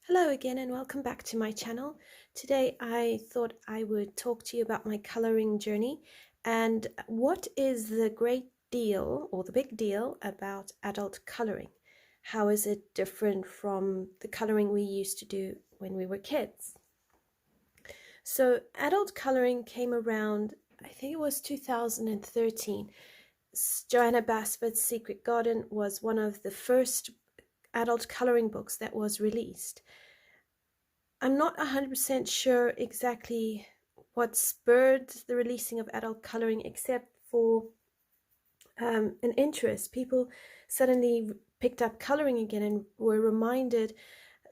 Hello again and welcome back to my channel. Today I thought I would talk to you about my coloring journey and what is the great deal or the big deal about adult coloring. How is it different from the coloring we used to do when we were kids? So adult coloring came around, I think it was 2013. Johanna Basford's Secret Garden was one of the first adult coloring books that was released. I'm not 100% sure exactly what spurred the releasing of adult coloring, except for an interest. People suddenly picked up coloring again and were reminded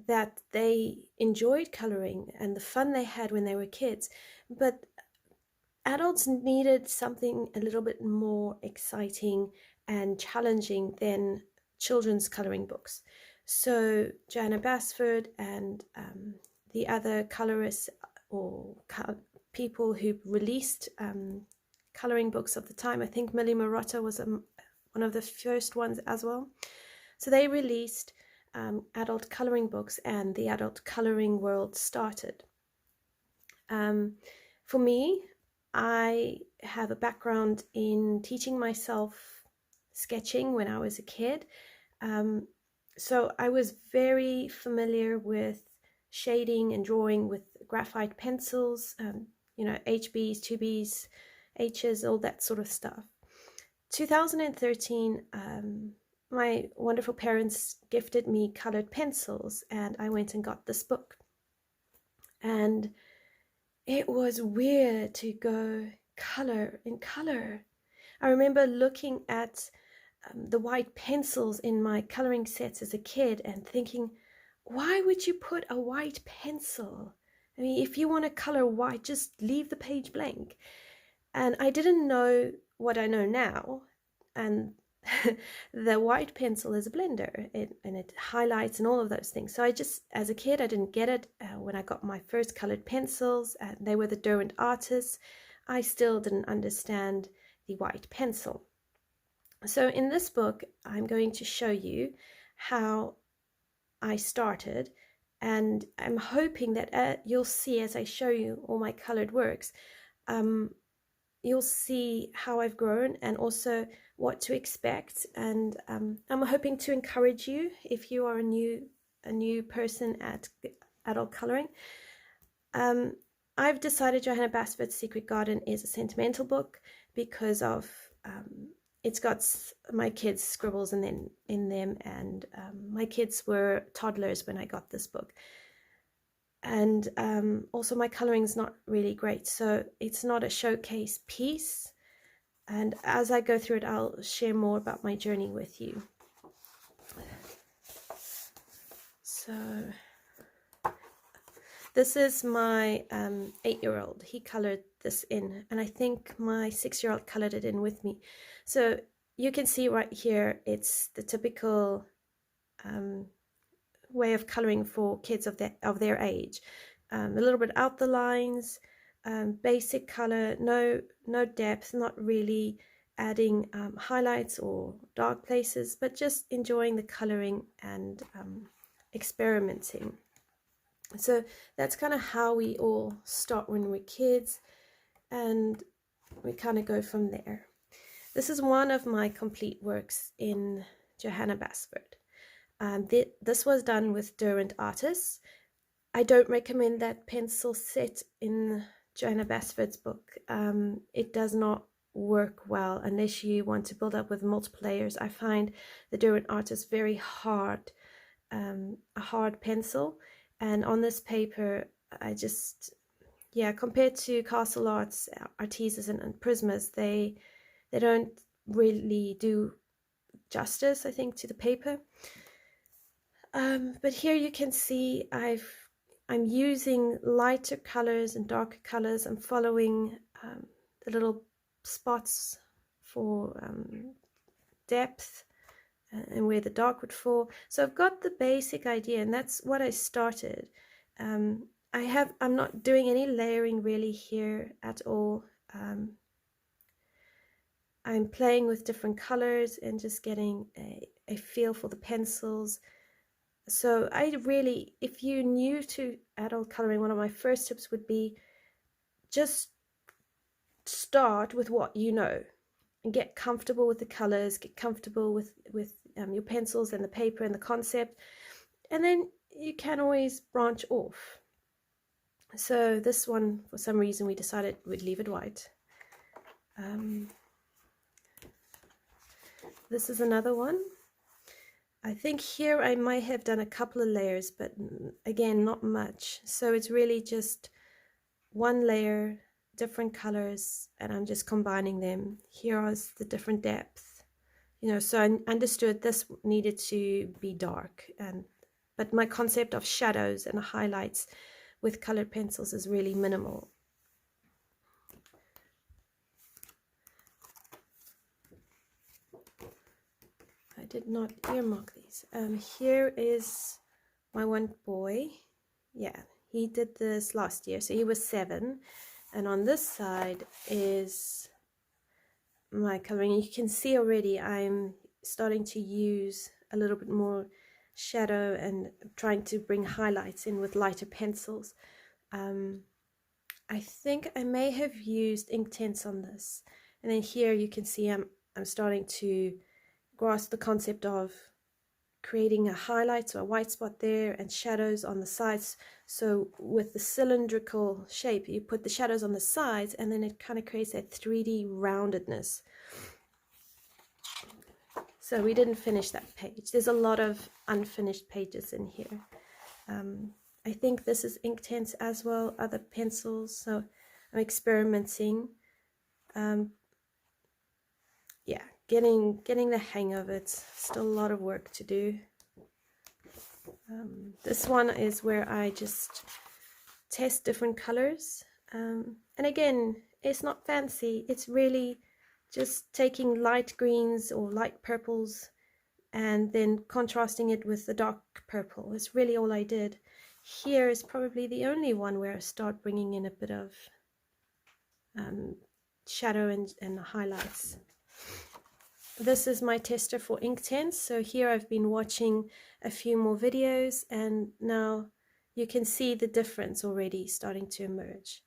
that they enjoyed coloring and the fun they had when they were kids. But adults needed something a little bit more exciting and challenging than children's coloring books. So Johanna Basford and the other colorists or people who released coloring books of the time, I think Millie Marotta was one of the first ones as well. So they released adult coloring books and the adult coloring world started. For me, I have a background in teaching myself sketching when I was a kid. So I was very familiar with shading and drawing with graphite pencils, HBs, 2Bs, Hs, all that sort of stuff. 2013, my wonderful parents gifted me colored pencils and I went and got this book. And it was weird to go color in color. I remember looking at the white pencils in my coloring sets as a kid and thinking, why would you put a white pencil? I mean, if you want to color white, just leave the page blank. And I didn't know what I know now. And the white pencil is a blender and it highlights and all of those things. So I just, as a kid, I didn't get it. When I got my first colored pencils, and they were the Derwent Artists, I still didn't understand the white pencil. So in this book, I'm going to show you how I started, and I'm hoping that you'll see as I show you all my colored works, you'll see how I've grown and also what to expect. And I'm hoping to encourage you if you are a new person at adult coloring. I've decided Johanna Basford's Secret Garden is a sentimental book because of it's got my kids' scribbles in them, and my kids were toddlers when I got this book. And also my coloring is not really great, so it's not a showcase piece. And as I go through it, I'll share more about my journey with you. So this is my 8-year-old. He colored this in, and I think my 6-year-old colored it in with me. So you can see right here, it's the typical way of coloring for kids of their age. A little bit out the lines, basic color, no depth, not really adding highlights or dark places, but just enjoying the coloring and experimenting. So that's kind of how we all start when we're kids, and we kind of go from there. This is one of my complete works in Johanna Basford. This was done with Derwent Artists. I don't recommend that pencil set in Johanna Basford's book. It does not work well unless you want to build up with multiple layers. I find the Derwent Artists very hard, a hard pencil. And on this paper, I just, compared to Castle Arts, Artises, and Prismas, they don't really do justice, I think, to the paper. But here you can see I'm using lighter colors and darker colors. I'm following the little spots for depth and where the dark would fall. So I've got the basic idea, and that's what I started. I'm not doing any layering really here at all. I'm playing with different colors and just getting a feel for the pencils. So if you're new to adult coloring, one of my first tips would be just start with what you know and get comfortable with the colors, get comfortable with your pencils and the paper and the concept, and then you can always branch off. So this one, for some reason, we decided we'd leave it white. This is another one. I think here I might have done a couple of layers, but again, not much. So it's really just one layer, different colors, and I'm just combining them. Here is the different depth, you know, so I understood this needed to be dark, but my concept of shadows and highlights with colored pencils is really minimal. I did not earmark these. Here is my one boy. Yeah, he did this last year, so he was 7. And on this side is my coloring. You can see already I'm starting to use a little bit more shadow and trying to bring highlights in with lighter pencils. I think I may have used Inktense on this. And then here you can see I'm starting to grasp the concept of creating a highlight, so a white spot there, and shadows on the sides. So with the cylindrical shape, you put the shadows on the sides, and then it kind of creates that 3D roundedness. So we didn't finish that page. There's a lot of unfinished pages in here. I think this is Inktense as well, other pencils, so I'm experimenting. Yeah, getting the hang of it. Still a lot of work to do. This one is where I just test different colors, and again, it's not fancy. It's really just taking light greens or light purples and then contrasting it with the dark purple. It's really all I did. Here is probably the only one where I start bringing in a bit of shadow and highlights. This is my tester for Inktense. So here I've been watching a few more videos, and now you can see the difference already starting to emerge.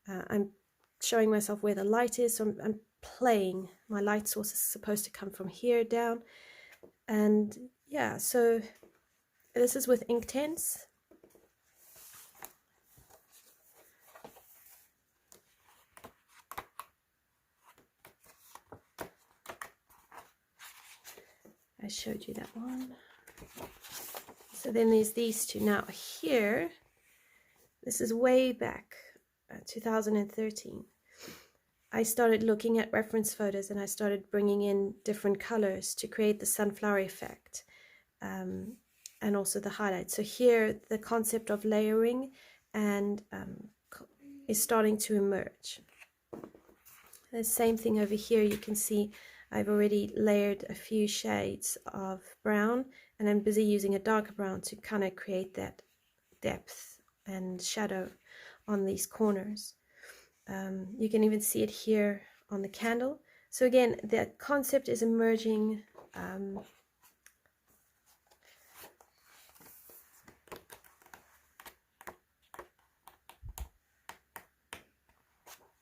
I'm showing myself where the light is, so I'm playing. My light source is supposed to come from here down. And yeah, so this is with Inktense. I showed you that one. So then there's these two. Now here, this is way back, 2013. I started looking at reference photos and I started bringing in different colors to create the sunflower effect, and also the highlights. So here the concept of layering and is starting to emerge. The same thing over here. You can see I've already layered a few shades of brown, and I'm busy using a darker brown to kind of create that depth and shadow on these corners. You can even see it here on the candle. So again, the concept is emerging.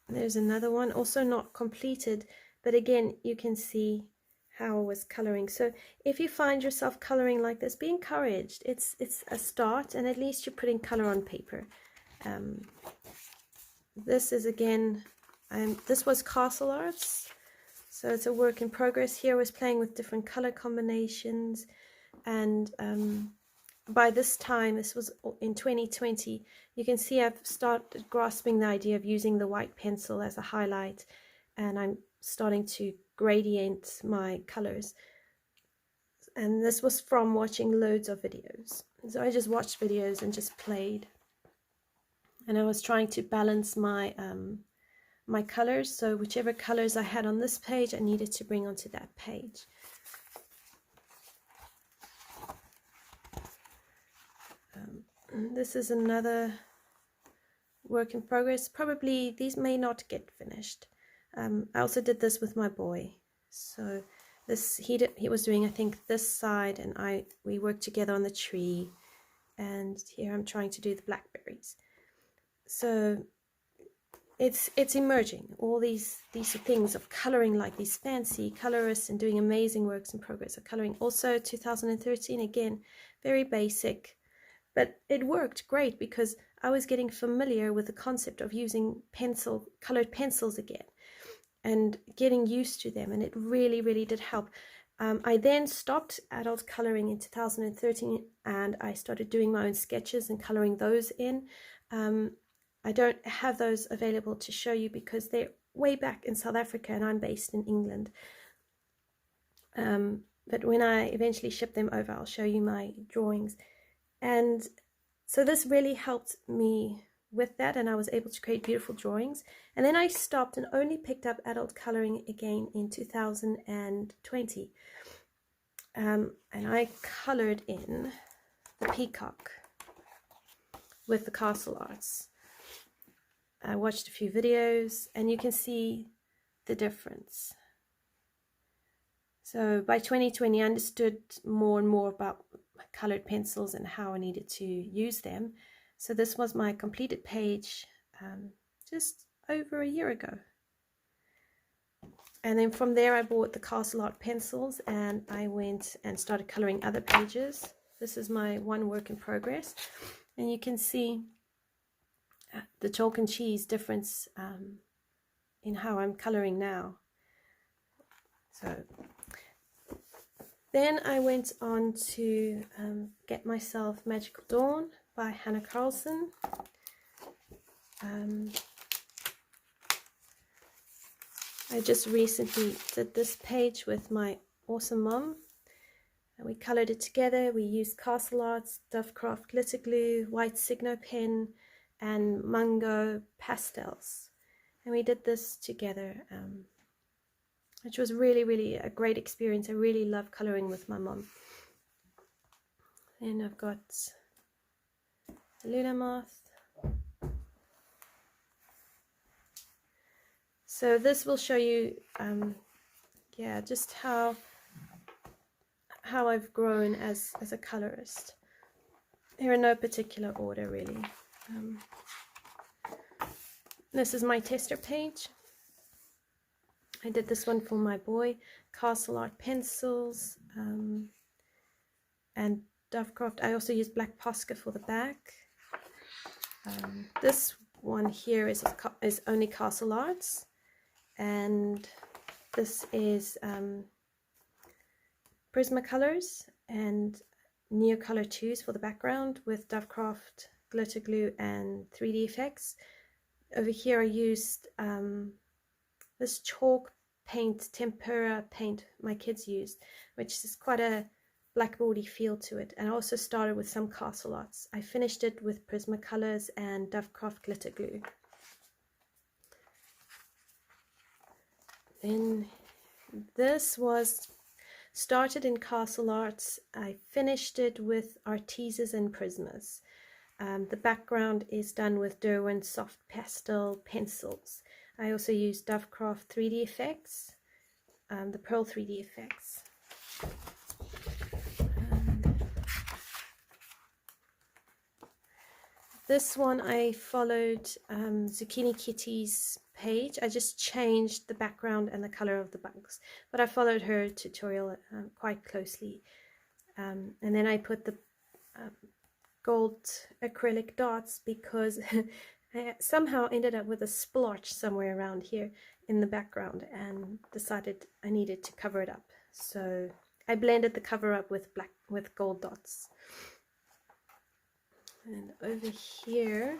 There's another one, also not completed, but again, you can see how I was coloring. So if you find yourself coloring like this, be encouraged. It's a start, and at least you're putting color on paper. This is again, this was Castle Arts, so it's a work in progress. Here I was playing with different color combinations, and by this time, this was in 2020, you can see I've started grasping the idea of using the white pencil as a highlight, and I'm starting to gradient my colors. And this was from watching loads of videos. So I just watched videos and just played. And I was trying to balance my my colors, so whichever colors I had on this page, I needed to bring onto that page. This is another work in progress. Probably these may not get finished. I also did this with my boy, so this he was doing, I think, this side, and we worked together on the tree, and here I'm trying to do the blackberries. So it's emerging, all these things of coloring, like these fancy colorists and doing amazing works in progress of coloring. Also 2013, again, very basic, but it worked great because I was getting familiar with the concept of using colored pencils again and getting used to them, and it really did help. I then stopped adult coloring in 2013, and I started doing my own sketches and coloring those in. I don't have those available to show you because they're way back in South Africa and I'm based in England. But when I eventually ship them over, I'll show you my drawings. And so this really helped me with that, and I was able to create beautiful drawings. And then I stopped and only picked up adult coloring again in 2020. And I colored in the peacock with the castle arts. I watched a few videos, and you can see the difference. So by 2020, I understood more and more about colored pencils and how I needed to use them. So this was my completed page just over a year ago. And then from there, I bought the castle art pencils, and I went and started coloring other pages. This is my one work in progress, and you can see the chalk and cheese difference in how I'm coloring now. So then I went on to get myself Magical Dawn by Hannah Carlson. I just recently did this page with my awesome mom. We colored it together. We used Castle Arts, Dovecraft glitter glue, white Signo pen, and Mungo pastels, and we did this together, which was really a great experience. I really love coloring with my mom. And I've got Luna Moth. So this will show you yeah, just how I've grown as a colorist. They're in no particular order, really. This is my tester page. I did this one for my boy. Castle Art pencils and Dovecraft. I also used black Posca for the back. This one here is only Castle Arts, and this is Prismacolors and Neocolor 2s for the background with Dovecraft glitter glue and 3D effects. Over here I used this chalk paint, tempera paint my kids used, which is quite a blackboardy feel to it. And I also started with some Castle Arts. I finished it with Prismacolors and Dovecraft glitter glue. Then this was started in Castle Arts. I finished it with Arteses and Prismas. The background is done with Derwent soft pastel pencils. I also used Dovecraft 3D effects, the Pearl 3D effects. This one I followed Zucchini Kitty's page. I just changed the background and the color of the bugs, but I followed her tutorial quite closely. And then I put the gold acrylic dots because I somehow ended up with a splotch somewhere around here in the background and decided I needed to cover it up. So I blended the cover up with gold dots. And over here,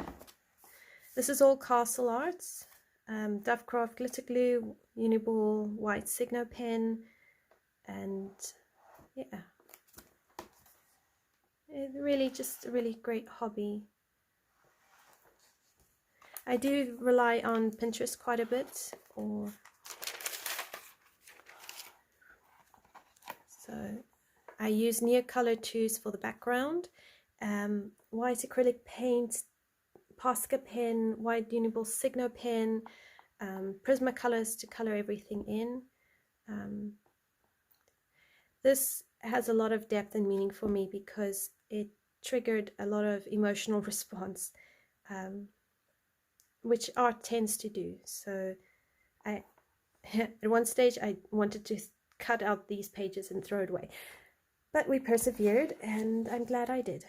this is all Castle Arts, Dovecraft glitter glue, Uniball white Signo pen, and yeah, it's really just a really great hobby. I do rely on Pinterest quite a bit, so I use Neocolor 2s for the background, white acrylic paint, Posca pen, white Uniball Signo pen, Prismacolors to color everything in, this has a lot of depth and meaning for me because it triggered a lot of emotional response, which art tends to do. So I, at one stage, I wanted to cut out these pages and throw it away, but we persevered, and I'm glad I did.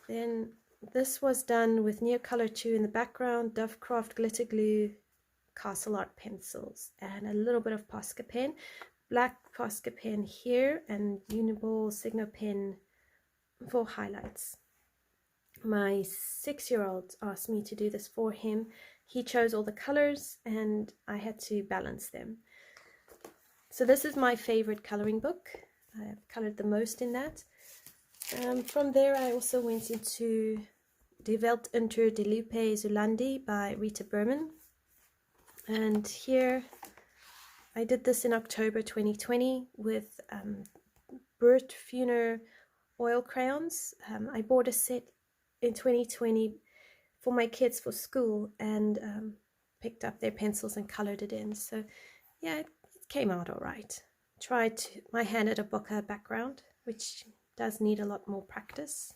Then this was done with Neocolor 2 in the background, Dovecraft glitter glue, Castle Art pencils, and a little bit of Posca pen, black Posca pen here, and Uniball Signo pen for highlights. My 6-year-old asked me to do this for him. He chose all the colors and I had to balance them. So this is my favorite coloring book. I've colored the most in that. From there I also went into Die Welt unter die Lupe Zulandi by Rita Berman. And here I did this in October 2020 with Bert Funer oil crayons. I bought a set in 2020 for my kids for school and picked up their pencils and colored it in. So yeah, it came out all right. Tried my hand at a bokeh background, which does need a lot more practice.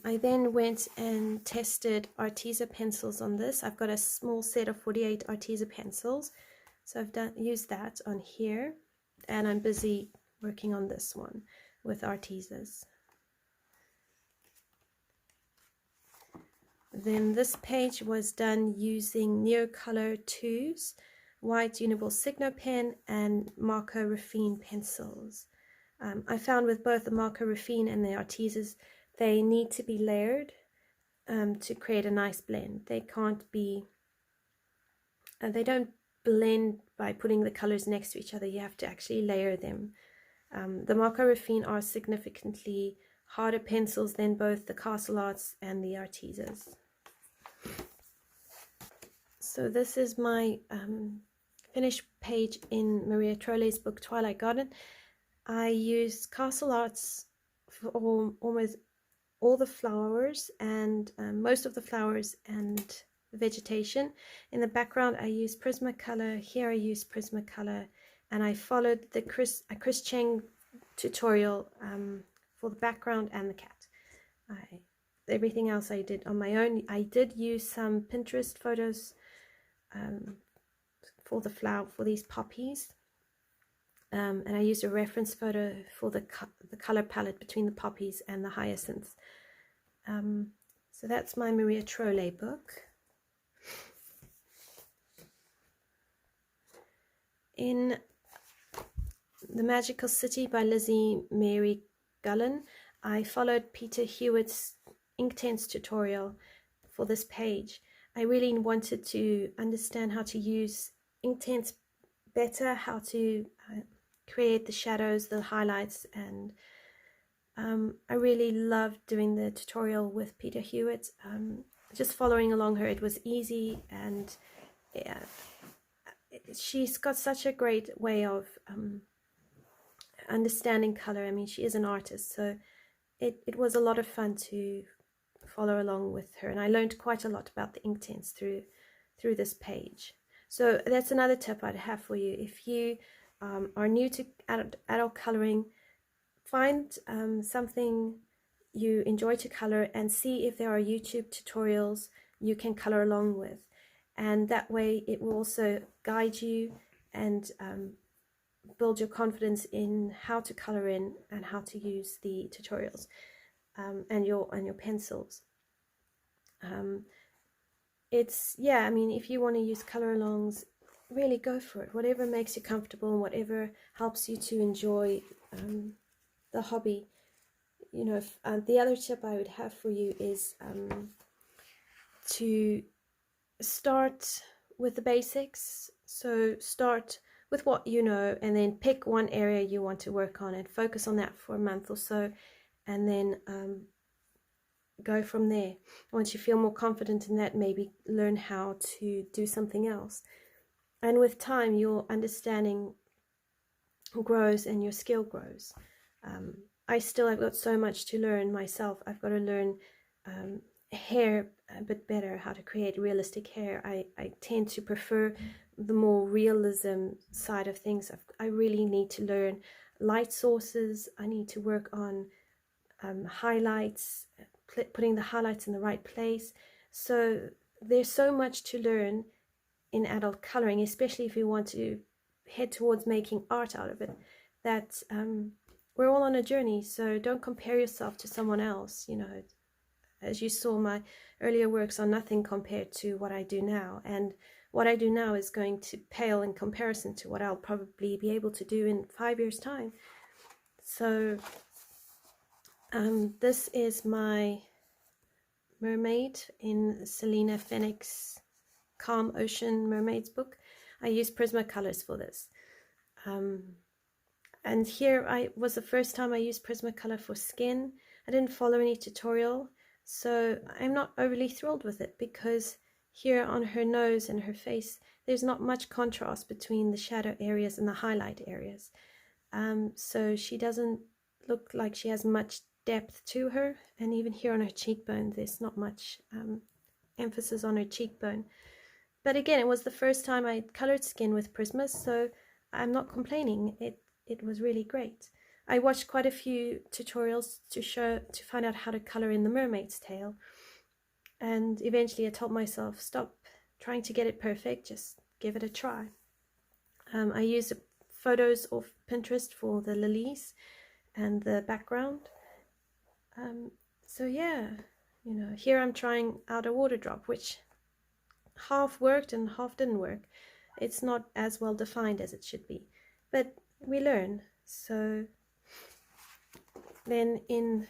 I then went and tested Arteza pencils on this. I've got a small set of 48 Arteza pencils, so I've used that on here, and I'm busy working on this one with Artezas. Then this page was done using Neocolor 2's white Uniball Signo pen and Marco Raffine pencils. I found with both the Marco Raffine and the Artezas, they need to be layered to create a nice blend. They can't be, they don't blend by putting the colors next to each other. You have to actually layer them. The Marco Raffine are significantly harder pencils than both the Castle Arts and the Artezas. So this is my finished page in Maria Trolle's book Twilight Garden. I used Castle Arts for almost all the flowers and most of the flowers and vegetation. In the background I used Prismacolor, here I used Prismacolor, and I followed the Chris Cheng tutorial for the background and the cat. Everything else I did on my own. I did use some Pinterest photos for these poppies, and I used a reference photo for the color palette between the poppies and the hyacinths. So that's my Maria Trolle book. In The Magical City by Lizzie Mary Gullen, I followed Peter Hewitt's Inktense tutorial for this page. I really wanted to understand how to use Inktense better, how to create the shadows, the highlights, and I really loved doing the tutorial with Peter Hewitt. Just following along her, it was easy, and yeah, she's got such a great way of understanding color. I mean, she is an artist, so it was a lot of fun to follow along with her, and I learned quite a lot about the Inktense through this page. So that's another tip I'd have for you. If you are new to adult coloring, find something you enjoy to color and see if there are YouTube tutorials you can color along with, and that way it will also guide you and build your confidence in how to color in and how to use the tutorials and your pencils. I mean, if you want to use color alongs, really go for it. Whatever makes you comfortable and whatever helps you to enjoy the hobby. You know, the other tip I would have for you is to start with the basics. So start with what you know, and then pick one area you want to work on and focus on that for a month or so, and then go from there. Once you feel more confident in that, maybe learn how to do something else. And with time, your understanding grows and your skill grows. I've got so much to learn myself. I've got to learn hair a bit better, how to create realistic hair. I tend to prefer the more realism side of things. I really need to learn light sources. I need to work on highlights, putting the highlights in the right place. So there's so much to learn in adult coloring, especially if you want to head towards making art out of it, that we're all on a journey. So don't compare yourself to someone else. You know, as you saw, my earlier works are nothing compared to what I do now, and what I do now is going to pale in comparison to what I'll probably be able to do in 5 years' time. So this is my mermaid in Selena Fenwick's Calm Ocean Mermaids book. I use Prismacolors for this. And here was the first time I used Prismacolor for skin. I didn't follow any tutorial, so I'm not overly thrilled with it, because here on her nose and her face, there's not much contrast between the shadow areas and the highlight areas. So she doesn't look like she has much depth to her, and even here on her cheekbone, there's not much emphasis on her cheekbone. But again, it was the first time I colored skin with Prisma, so I'm not complaining. It was really great. I watched quite a few tutorials to find out how to color in the mermaid's tail, and eventually I told myself, stop trying to get it perfect, just give it a try. I used photos of Pinterest for the lilies and the background. So yeah, you know, here I'm trying out a water drop, which half worked and half didn't work. It's not as well defined as it should be, but we learn. So then in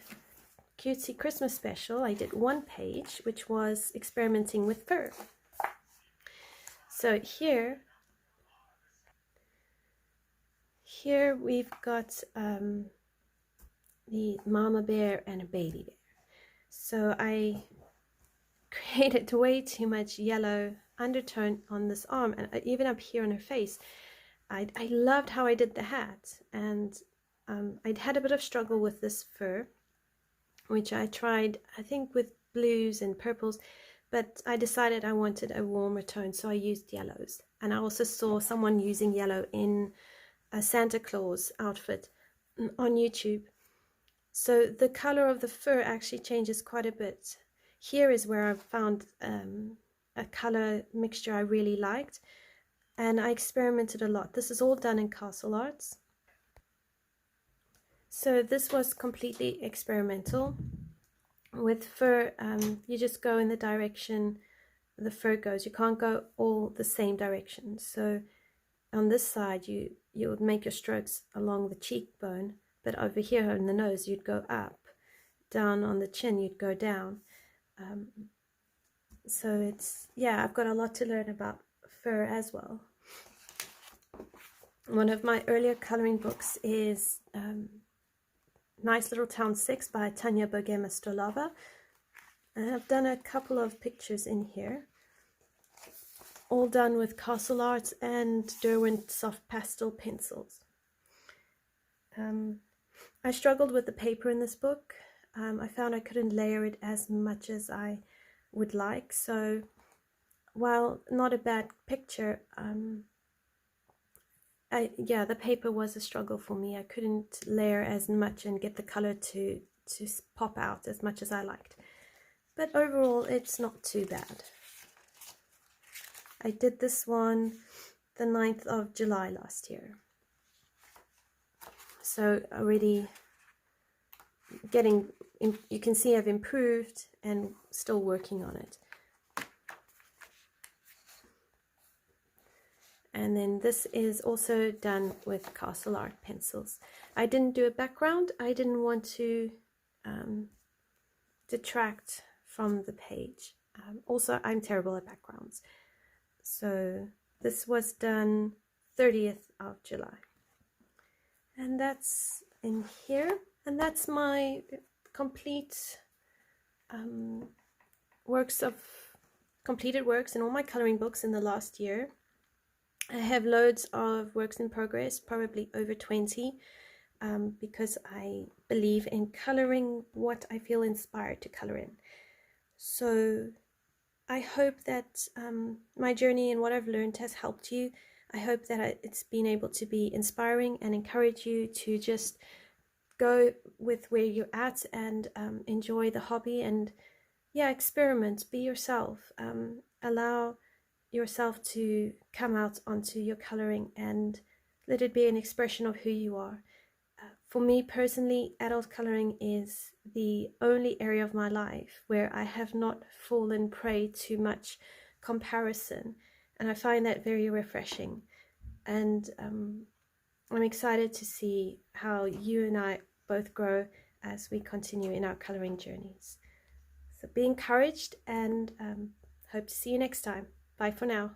Cutesy Christmas Special, I did one page which was experimenting with fur. So here we've got the mama bear and a baby bear. So I created way too much yellow undertone on this arm, and even up here on her face. I loved how I did the hat, and I'd had a bit of struggle with this fur, which I tried, I think, with blues and purples, but I decided I wanted a warmer tone, so I used yellows. And I also saw someone using yellow in a Santa Claus outfit on YouTube. So the color of the fur actually changes quite a bit. Here is where I found a color mixture I really liked, and I experimented a lot. This is all done in Castle Arts. So this was completely experimental. With fur, you just go in the direction the fur goes. You can't go all the same direction. So on this side, you would make your strokes along the cheekbone, but over here on the nose, you'd go up. Down on the chin, you'd go down. So it's, yeah, I've got a lot to learn about fur as well. One of my earlier coloring books is Nice Little Town 6 by Tanya Bogema Stolava. And I've done a couple of pictures in here, all done with Castle Arts and Derwent soft pastel pencils. I struggled with the paper in this book. I found I couldn't layer it as much as I would like, so while not a bad picture, the paper was a struggle for me. I couldn't layer as much and get the color to pop out as much as I liked. But overall, it's not too bad. I did this one the 9th of July last year. So already getting, you can see I've improved and still working on it. And then this is also done with Castle Art pencils. I didn't do a background. I didn't want to detract from the page. Also, I'm terrible at backgrounds. So this was done 30th of July. And that's in here. And that's my complete completed works in all my coloring books in the last year. I have loads of works in progress, probably over 20, because I believe in coloring what I feel inspired to color in. So I hope that my journey and what I've learned has helped you. I hope that it's been able to be inspiring and encourage you to just go with where you're at and enjoy the hobby and experiment, be yourself, allow yourself to come out onto your coloring and let it be an expression of who you are. For me personally, adult coloring is the only area of my life where I have not fallen prey to much comparison, and I find that very refreshing. And I'm excited to see how you and I both grow as we continue in our coloring journeys. So be encouraged, and hope to see you next time. Bye for now.